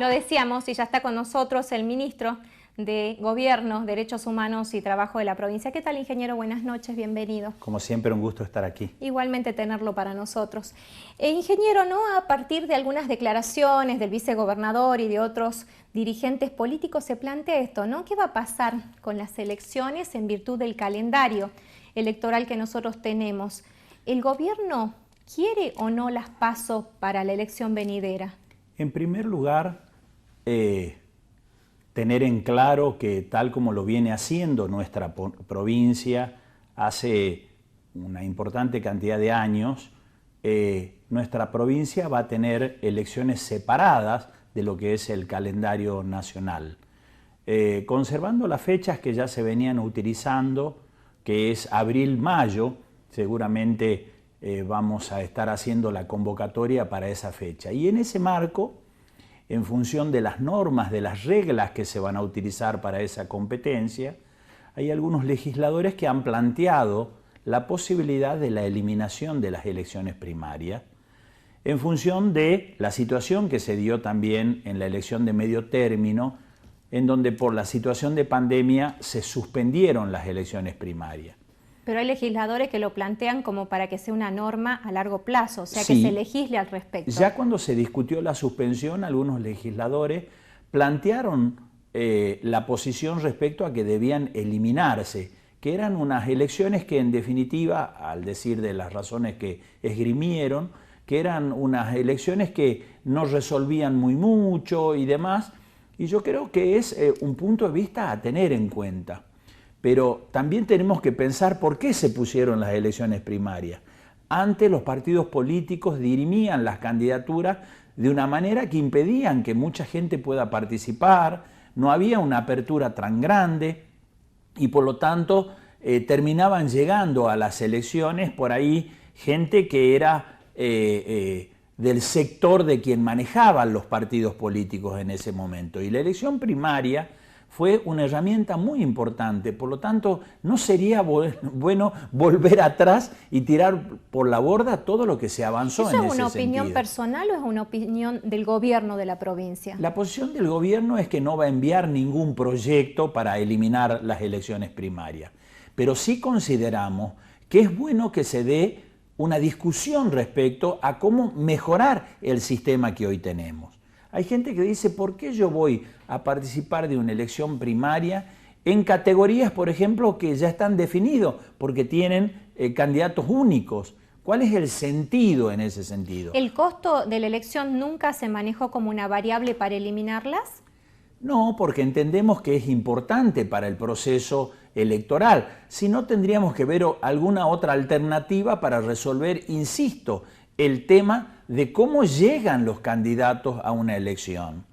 Lo decíamos y ya está con nosotros el ministro de Gobierno, Derechos Humanos y Trabajo de la provincia. ¿Qué tal, ingeniero? Buenas noches, bienvenido. Como siempre, un gusto estar aquí. Igualmente tenerlo para nosotros. Ingeniero, ¿no? A partir de algunas declaraciones del vicegobernador y de otros dirigentes políticos se plantea esto, ¿no? ¿Qué va a pasar con las elecciones en virtud del calendario electoral que nosotros tenemos? ¿El gobierno quiere o no las PASO para la elección venidera? En primer lugar, tener en claro que tal como lo viene haciendo nuestra provincia hace una importante cantidad de años, nuestra provincia va a tener elecciones separadas de lo que es el calendario nacional, conservando las fechas que ya se venían utilizando, que es abril-mayo. Seguramente vamos a estar haciendo la convocatoria para esa fecha. Y en ese marco, en función de las normas, de las reglas que se van a utilizar para esa competencia, hay algunos legisladores que han planteado la posibilidad de la eliminación de las elecciones primarias, en función de la situación que se dio también en la elección de medio término, en donde por la situación de pandemia se suspendieron las elecciones primarias. Pero hay legisladores que lo plantean como para que sea una norma a largo plazo, o sea, Sí, que se legisle al respecto. Ya cuando se discutió la suspensión, algunos legisladores plantearon la posición respecto a que debían eliminarse, que eran unas elecciones que en definitiva, al decir de las razones que esgrimieron, que eran unas elecciones que no resolvían muy mucho y demás, y yo creo que es un punto de vista a tener en cuenta. Pero también tenemos que pensar por qué se pusieron las elecciones primarias. Antes los partidos políticos dirimían las candidaturas de una manera que impedían que mucha gente pueda participar, no había una apertura tan grande y por lo tanto terminaban llegando a las elecciones por ahí gente que era del sector de quien manejaban los partidos políticos en ese momento. Y la elección primaria fue una herramienta muy importante, por lo tanto no sería bueno volver atrás y tirar por la borda todo lo que se avanzó en ese sentido. ¿Eso es una opinión personal o es una opinión del gobierno de la provincia? La posición del gobierno es que no va a enviar ningún proyecto para eliminar las elecciones primarias, pero sí consideramos que es bueno que se dé una discusión respecto a cómo mejorar el sistema que hoy tenemos. Hay gente que dice, ¿por qué yo voy a participar de una elección primaria en categorías, por ejemplo, que ya están definidos porque tienen candidatos únicos? ¿Cuál es el sentido en ese sentido? ¿El costo de la elección nunca se manejó como una variable para eliminarlas? No, porque entendemos que es importante para el proceso electoral. Si no, tendríamos que ver alguna otra alternativa para resolver, insisto, el tema de cómo llegan los candidatos a una elección.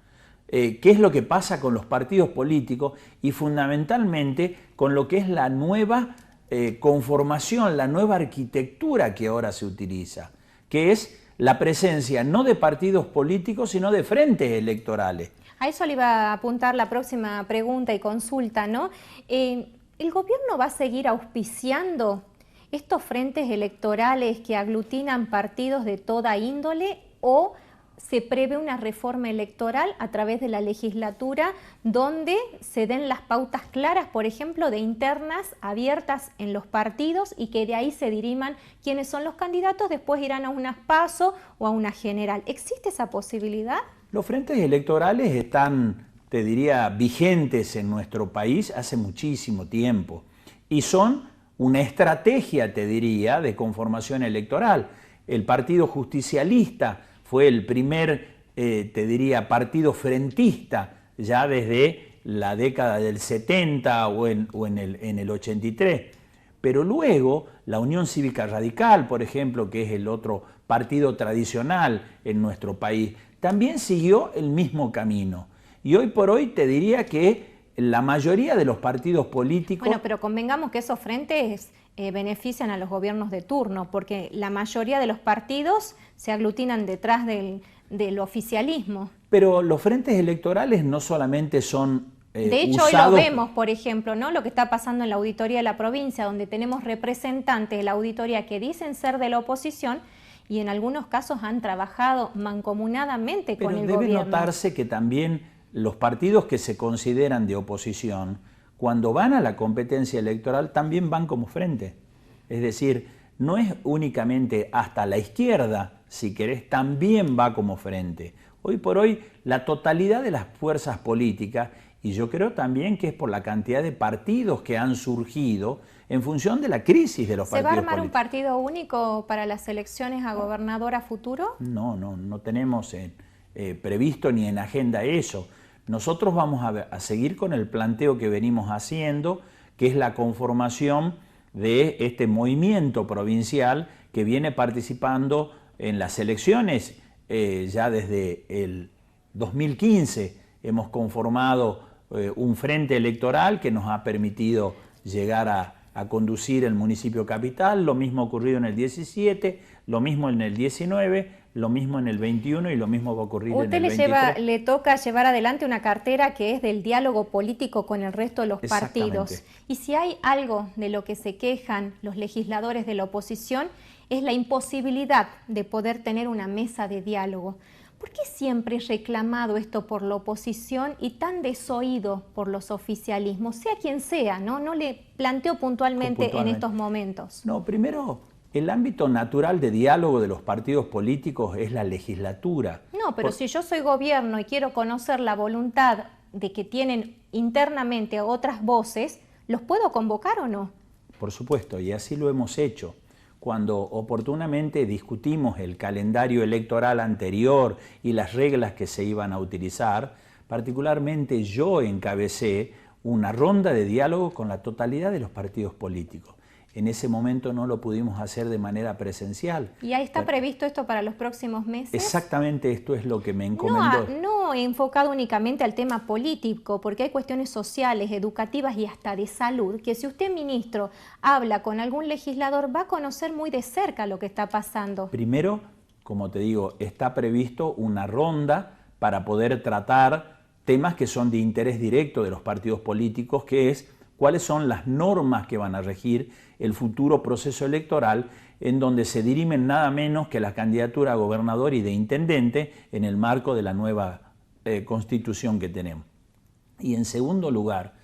¿Qué es lo que pasa con los partidos políticos y fundamentalmente con lo que es la nueva conformación, la nueva arquitectura que ahora se utiliza, que es la presencia no de partidos políticos, sino de frentes electorales? A eso le iba a apuntar la próxima pregunta y consulta, ¿no? ¿El gobierno va a seguir auspiciando estos frentes electorales que aglutinan partidos de toda índole o se prevé una reforma electoral a través de la legislatura donde se den las pautas claras, por ejemplo, de internas abiertas en los partidos y que de ahí se diriman quiénes son los candidatos, después irán a unas PASO o a una general? ¿Existe esa posibilidad? Los frentes electorales están, te diría, vigentes en nuestro país hace muchísimo tiempo y son una estrategia, te diría, de conformación electoral. El Partido Justicialista fue el primer, te diría, partido frentista ya desde la década del 70 o en el 83. Pero luego la Unión Cívica Radical, por ejemplo, que es el otro partido tradicional en nuestro país, también siguió el mismo camino. Y hoy por hoy te diría que la mayoría de los partidos políticos... Bueno, pero convengamos que esos frentes benefician a los gobiernos de turno, porque la mayoría de los partidos se aglutinan detrás del oficialismo. Pero los frentes electorales no solamente son de hecho, usados... hoy lo vemos, por ejemplo, ¿no? Lo que está pasando en la auditoría de la provincia, donde tenemos representantes de la auditoría que dicen ser de la oposición y en algunos casos han trabajado mancomunadamente con el Pero debe gobierno. notarse que también los partidos que se consideran de oposición, cuando van a la competencia electoral, también van como frente. Es decir, no es únicamente hasta la izquierda, si querés, también va como frente. Hoy por hoy, la totalidad de las fuerzas políticas, y yo creo también que es por la cantidad de partidos que han surgido en función de la crisis de los partidos políticos. ¿Se va a armar un partido único para las elecciones a gobernador a futuro? No tenemos previsto ni en agenda eso. Nosotros vamos a seguir con el planteo que venimos haciendo, que es la conformación de este movimiento provincial que viene participando en las elecciones ya desde el 2015. Hemos conformado un frente electoral que nos ha permitido llegar a conducir el municipio capital. Lo mismo ha ocurrido en el 17, lo mismo en el 19, lo mismo en el 21 y lo mismo va a ocurrir en el 23. Le toca llevar adelante una cartera que es del diálogo político con el resto de los partidos. Y si hay algo de lo que se quejan los legisladores de la oposición, es la imposibilidad de poder tener una mesa de diálogo. ¿Por qué siempre es reclamado esto por la oposición y tan desoído por los oficialismos? Sea quien sea, ¿no? No le planteo puntualmente en estos momentos. No, primero, el ámbito natural de diálogo de los partidos políticos es la legislatura. No, pero si yo soy gobierno y quiero conocer la voluntad de que tienen internamente otras voces, ¿los puedo convocar o no? Por supuesto, y así lo hemos hecho. Cuando oportunamente discutimos el calendario electoral anterior y las reglas que se iban a utilizar, particularmente yo encabecé una ronda de diálogo con la totalidad de los partidos políticos. En ese momento no lo pudimos hacer de manera presencial. ¿Y ahí está previsto esto para los próximos meses? Exactamente, esto es lo que me encomendó. No enfocado únicamente al tema político, porque hay cuestiones sociales, educativas y hasta de salud, que si usted, ministro, habla con algún legislador, va a conocer muy de cerca lo que está pasando. Primero, como te digo, está previsto una ronda para poder tratar temas que son de interés directo de los partidos políticos, que es cuáles son las normas que van a regir el futuro proceso electoral, en donde se dirimen nada menos que la candidatura a gobernador y de intendente en el marco de la nueva constitución que tenemos. Y en segundo lugar,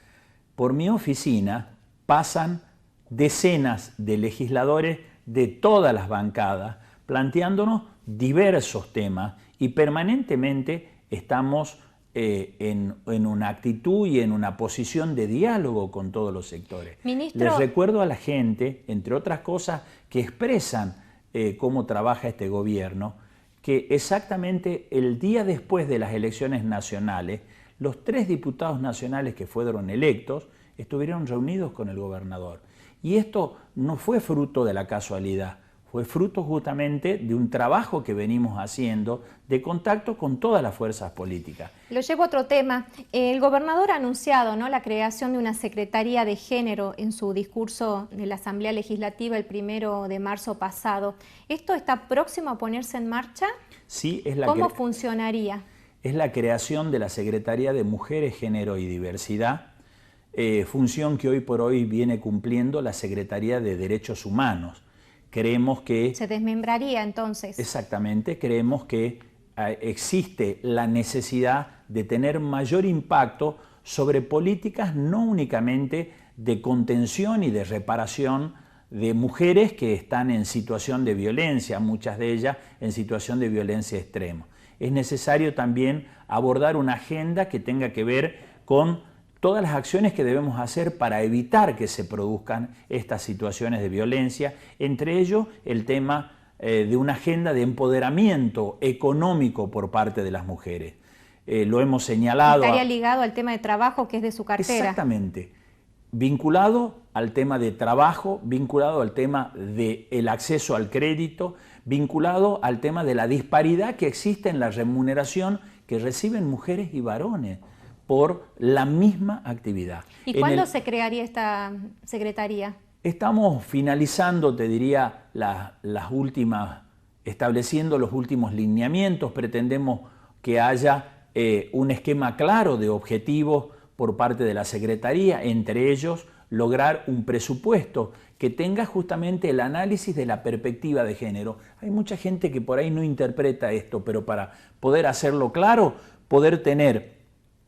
por mi oficina pasan decenas de legisladores de todas las bancadas planteándonos diversos temas y permanentemente estamos en una actitud y en una posición de diálogo con todos los sectores. Ministro, les recuerdo a la gente, entre otras cosas, que expresan cómo trabaja este gobierno, que exactamente el día después de las elecciones nacionales, los 3 diputados nacionales que fueron electos estuvieron reunidos con el gobernador. Y esto no fue fruto de la casualidad, fue fruto justamente de un trabajo que venimos haciendo de contacto con todas las fuerzas políticas. Lo llevo a otro tema. El gobernador ha anunciado, ¿no?, la creación de una Secretaría de Género en su discurso de la Asamblea Legislativa el 1 de marzo pasado. ¿Esto está próximo a ponerse en marcha? Sí, ¿Cómo funcionaría? Es la creación de la Secretaría de Mujeres, Género y Diversidad, función que hoy por hoy viene cumpliendo la Secretaría de Derechos Humanos. Creemos que... ¿Se desmembraría entonces? Exactamente, creemos que existe la necesidad de tener mayor impacto sobre políticas no únicamente de contención y de reparación de mujeres que están en situación de violencia, muchas de ellas en situación de violencia extrema. Es necesario también abordar una agenda que tenga que ver con todas las acciones que debemos hacer para evitar que se produzcan estas situaciones de violencia, entre ellos el tema de una agenda de empoderamiento económico por parte de las mujeres. Lo hemos señalado... Estaría ligado al tema de trabajo que es de su cartera. Exactamente. Vinculado al tema de trabajo, vinculado al tema del acceso al crédito, vinculado al tema de la disparidad que existe en la remuneración que reciben mujeres y varones por la misma actividad. ¿Y cuándo se crearía esta secretaría? Estamos finalizando, te diría, estableciendo los últimos lineamientos. Pretendemos que haya un esquema claro de objetivos por parte de la Secretaría, entre ellos lograr un presupuesto que tenga justamente el análisis de la perspectiva de género. Hay mucha gente que por ahí no interpreta esto, pero para poder hacerlo claro, poder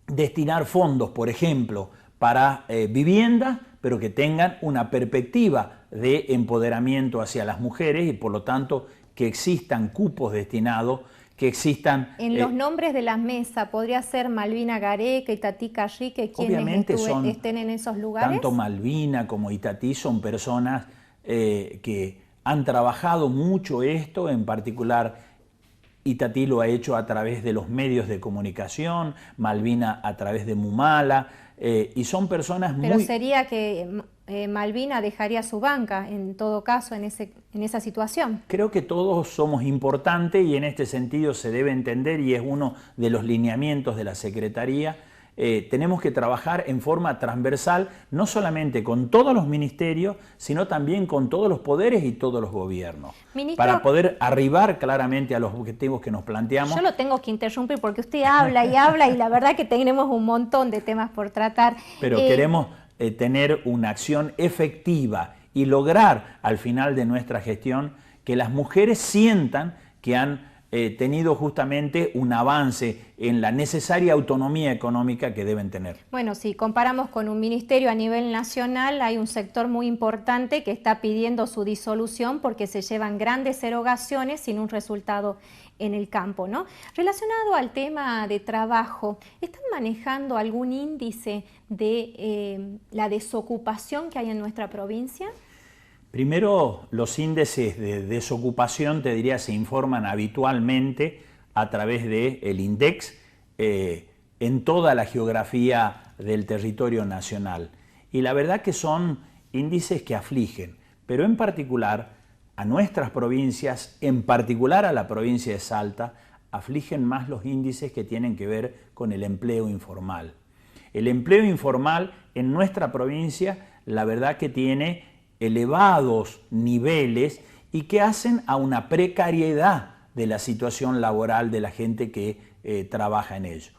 destinar fondos, por ejemplo, para vivienda, pero que tengan una perspectiva de empoderamiento hacia las mujeres y por lo tanto que existan cupos destinados, que existan... En los nombres de la mesa, ¿podría ser Malvina Gareca, Itatí Carrique, quienes estén en esos lugares? Tanto Malvina como Itatí son personas que han trabajado mucho esto, en particular Itatí lo ha hecho a través de los medios de comunicación, Malvina a través de Mumala, y son personas muy... Pero sería que Malvina dejaría su banca, en todo caso, en esa situación. Creo que todos somos importantes y en este sentido se debe entender, y es uno de los lineamientos de la Secretaría. Tenemos que trabajar en forma transversal, no solamente con todos los ministerios, sino también con todos los poderes y todos los gobiernos, Ministro, para poder arribar claramente a los objetivos que nos planteamos. Yo lo tengo que interrumpir porque usted habla y la verdad que tenemos un montón de temas por tratar. Pero queremos tener una acción efectiva y lograr al final de nuestra gestión que las mujeres sientan que han tenido justamente un avance en la necesaria autonomía económica que deben tener. Bueno, si comparamos con un ministerio a nivel nacional, hay un sector muy importante que está pidiendo su disolución porque se llevan grandes erogaciones sin un resultado en el campo, ¿no? Relacionado al tema de trabajo, ¿están manejando algún índice de la desocupación que hay en nuestra provincia? Primero, los índices de desocupación, te diría, se informan habitualmente a través del INDEX en toda la geografía del territorio nacional. Y la verdad que son índices que afligen, pero en particular a nuestras provincias, en particular a la provincia de Salta, afligen más los índices que tienen que ver con el empleo informal. El empleo informal en nuestra provincia, la verdad que tiene elevados niveles y que hacen a una precariedad de la situación laboral de la gente que trabaja en ello.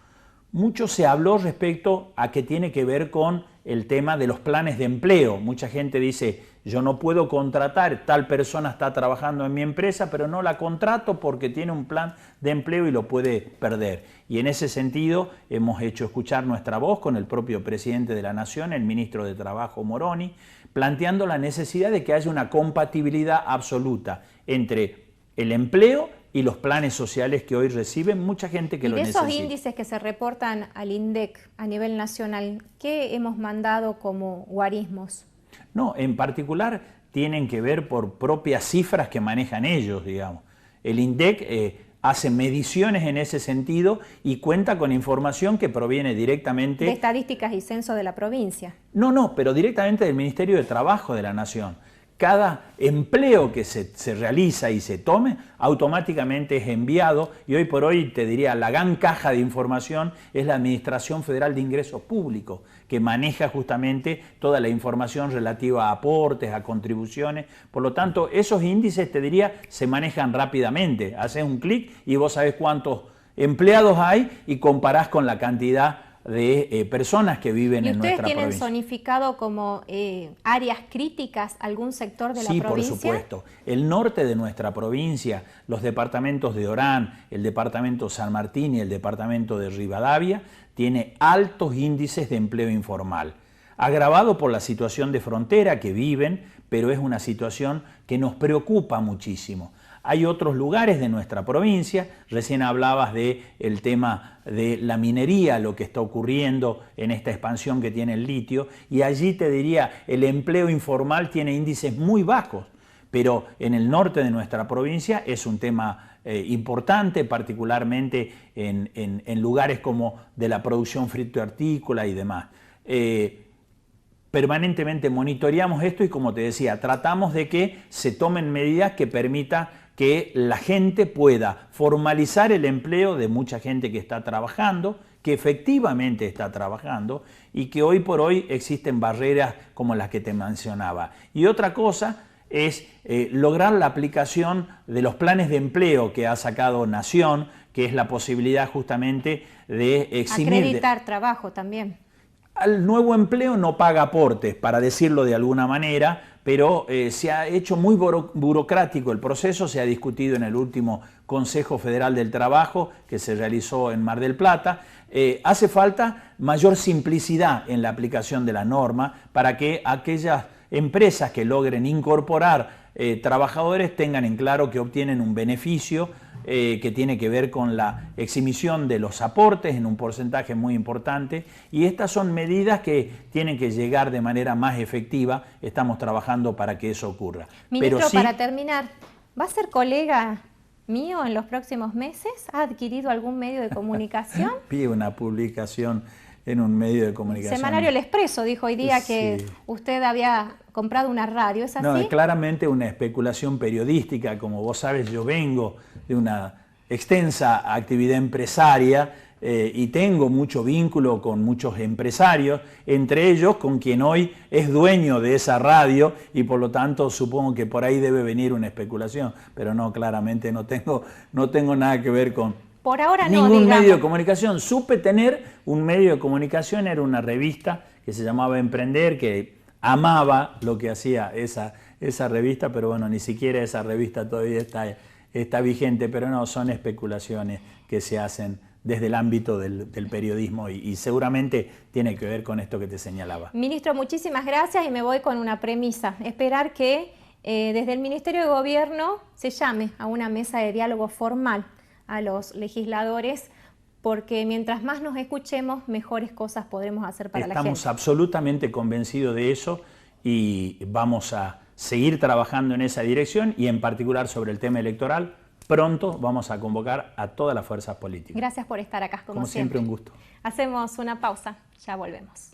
Mucho se habló respecto a que tiene que ver con el tema de los planes de empleo. Mucha gente dice, yo no puedo contratar, tal persona está trabajando en mi empresa, pero no la contrato porque tiene un plan de empleo y lo puede perder. Y en ese sentido hemos hecho escuchar nuestra voz con el propio presidente de la Nación, el ministro de Trabajo Moroni, planteando la necesidad de que haya una compatibilidad absoluta entre el empleo y los planes sociales que hoy reciben mucha gente que lo necesita. Y de esos índices que se reportan al INDEC a nivel nacional, ¿qué hemos mandado como guarismos? No, en particular tienen que ver por propias cifras que manejan ellos, digamos. El INDEC hace mediciones en ese sentido y cuenta con información que proviene directamente... ¿De estadísticas y censo de la provincia? No, pero directamente del Ministerio de Trabajo de la Nación. Cada empleo que se realiza y se tome automáticamente es enviado, y hoy por hoy te diría la gran caja de información es la Administración Federal de Ingresos Públicos, que maneja justamente toda la información relativa a aportes, a contribuciones. Por lo tanto, esos índices, te diría, se manejan rápidamente. Haces un clic y vos sabés cuántos empleados hay y comparás con la cantidad de personas que viven en nuestra provincia. ¿Y ustedes tienen zonificado como áreas críticas algún sector de la provincia? Sí, por supuesto. El norte de nuestra provincia, los departamentos de Orán, el departamento San Martín y el departamento de Rivadavia, tiene altos índices de empleo informal, agravado por la situación de frontera que viven, pero es una situación que nos preocupa muchísimo. Hay otros lugares de nuestra provincia, recién hablabas del tema de la minería, lo que está ocurriendo en esta expansión que tiene el litio, y allí te diría, el empleo informal tiene índices muy bajos, pero en el norte de nuestra provincia es un tema importante, particularmente en lugares como de la producción fritoartícola y demás. Permanentemente monitoreamos esto y, como te decía, tratamos de que se tomen medidas que permitan que la gente pueda formalizar el empleo de mucha gente que está trabajando, que efectivamente está trabajando y que hoy por hoy existen barreras como las que te mencionaba. Y otra cosa es lograr la aplicación de los planes de empleo que ha sacado Nación, que es la posibilidad justamente de eximir... Acreditar trabajo también. al nuevo empleo no paga aportes, para decirlo de alguna manera, pero se ha hecho muy burocrático el proceso, se ha discutido en el último Consejo Federal del Trabajo que se realizó en Mar del Plata. Hace falta mayor simplicidad en la aplicación de la norma para que aquellas empresas que logren incorporar trabajadores tengan en claro que obtienen un beneficio que tiene que ver con la exhibición de los aportes en un porcentaje muy importante, y estas son medidas que tienen que llegar de manera más efectiva. Estamos trabajando para que eso ocurra. Ministro, pero sí, para terminar, ¿va a ser colega mío en los próximos meses? ¿Ha adquirido algún medio de comunicación? Vi una publicación en un medio de comunicación. Semanario El Expreso dijo hoy día que usted había comprado una radio, ¿es así? No, es claramente una especulación periodística. Como vos sabes, yo vengo de una extensa actividad empresaria y tengo mucho vínculo con muchos empresarios, entre ellos con quien hoy es dueño de esa radio, y por lo tanto supongo que por ahí debe venir una especulación, pero no, claramente no tengo nada que ver con por ahora ningún medio de comunicación. Supe tener un medio de comunicación, era una revista que se llamaba Emprender, que amaba lo que hacía esa revista, pero bueno, ni siquiera esa revista todavía está vigente, pero no, son especulaciones que se hacen desde el ámbito del periodismo y seguramente tiene que ver con esto que te señalaba. Ministro, muchísimas gracias, y me voy con una premisa: esperar que desde el Ministerio de Gobierno se llame a una mesa de diálogo formal a los legisladores, porque mientras más nos escuchemos, mejores cosas podremos hacer para la gente. Estamos absolutamente convencidos de eso y vamos a seguir trabajando en esa dirección, y en particular sobre el tema electoral. Pronto vamos a convocar a todas las fuerzas políticas. Gracias por estar acá, como siempre, un gusto. Hacemos una pausa, ya volvemos.